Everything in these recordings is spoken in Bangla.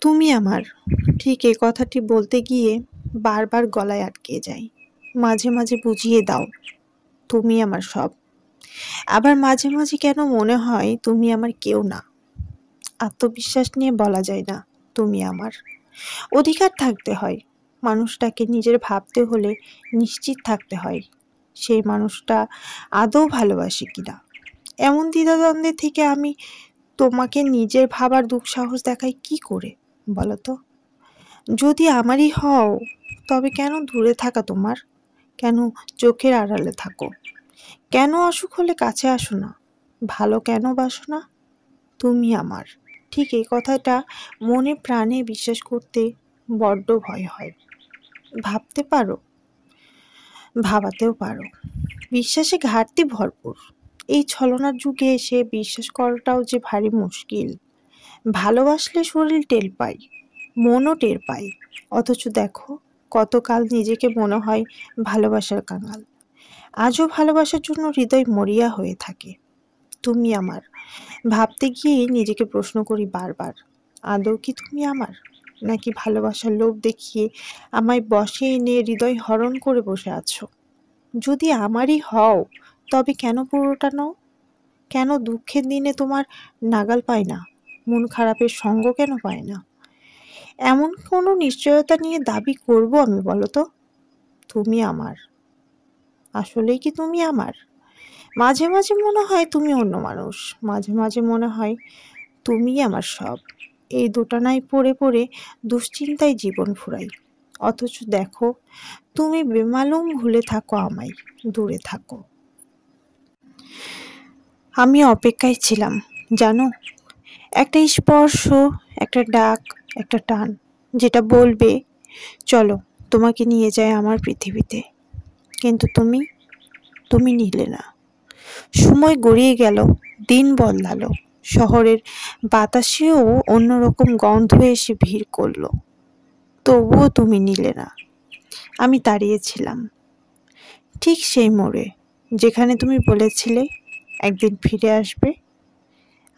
তুমি আমার, ঠিক এই কথাটি বলতে গিয়ে বারবার গলায় আটকে যাই। মাঝে মাঝে বুঝিয়ে দাও তুমি আমার সব। আবার মাঝে মাঝে কেন মনে হয় তুমি আমার কেউ না। আত্মবিশ্বাস নিয়ে বলা যায় না তুমি আমার। অধিকার থাকতে হয়। মানুষটাকে নিজের ভাবতে হলে নিশ্চিত থাকতে হয় সেই মানুষটা আদৌ ভালোবাসে কিনা। এমন দ্বিধাদ্বন্দ্বে থেকে আমি তোমাকে নিজের ভাবার দুঃসাহস দেখাই কি করে বলো তো? যদি আমারই হও তবে কেন দূরে থাকা তোমার? কেন চোখের আড়ালে থাকো? কেন অসুখ হলে কাছে আসো না? ভালো কেন বাসো না? তুমি আমার, ঠিক এই কথাটা মনে প্রাণে বিশ্বাস করতে বড্ড ভয় হয়। ভাবতে পারো, ভাবাতেও পারো, বিশ্বাসে ঘাটতি ভরপুর। এই ছলনার যুগে এসে বিশ্বাস করাটাও যে ভারী মুশকিল। ভালোবাসলে শরীর টের পায়, মনও টের পায়। অথচ দেখো, কতকাল নিজেকে মনে হয় ভালোবাসার কাঙাল। আজও ভালোবাসার জন্য হৃদয় মরিয়া হয়ে থাকে। তুমি আমার, ভাবতে গিয়ে নিজেকে প্রশ্ন করি বারবার, আদৌ কি তুমি আমার? নাকি ভালোবাসার লোভ দেখিয়ে আমায় বশে এনে হৃদয় হরণ করে বসে আছো? যদি আমারই হও তবে কেন পুরোটা নও? কেন দুঃখের দিনে তোমার নাগাল পায় না? মন খারাপের সঙ্গ কেন পায় না? এমন কোনো নিশ্চয়তা নিয়ে দাবি করব আমি বলো তো? তুমি আমার, আসলেই কি তুমি আমার? মাঝে মাঝে মনে হয় তুমি অন্য মানুষ, মাঝে মাঝে মনে হয় তুমিই আমার সব। এই দোটানায় পড়ে পড়ে দুশ্চিন্তায় জীবন ফুরাই। অথচ দেখো, তুমি বেমালুম ভুলে থাকো আমায়, দূরে থাকো। আমি অপেক্ষায় ছিলাম জানো, একটা স্পর্শ, একটা ডাক, একটা টান, যেটা বলবে চলো তোমাকে নিয়ে যায় আমার পৃথিবীতে। কিন্তু তুমি, তুমি নিলে না। সময় গড়িয়ে গেল, দিন বদলালো, শহরের বাতাসেও অন্যরকম গন্ধ এসে ভিড় করলো। তবুও তুমি নিলে না। আমি দাঁড়িয়েছিলাম ঠিক সেই মোড়ে, যেখানে তুমি বলেছিলে একদিন ফিরে আসবে।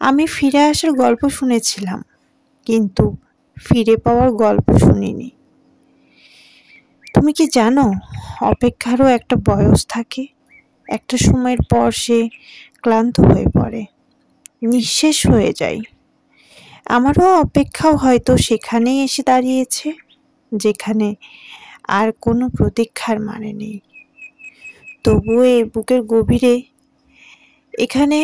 আমি ফিরে আসার গল্প শুনেছিলাম, কিন্তু ফিরে পাওয়ার গল্প শুনিনি। তুমি কি জানো, অপেক্ষারও একটা বয়স থাকে। একটা সময়ের পর সে ক্লান্ত হয়ে পড়ে, নিঃশেষ হয়ে যায়। আমারও অপেক্ষাও হয়তো সেখানেই এসে দাঁড়িয়েছে, যেখানে আর কোনো প্রতীক্ষার মানে নেই। তবুও এই বুকের গভীরে, এখানে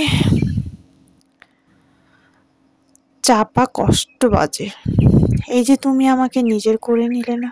চাপা কষ্ট বাজে। এই যে তুমি আমাকে নিজের করে নিলে না।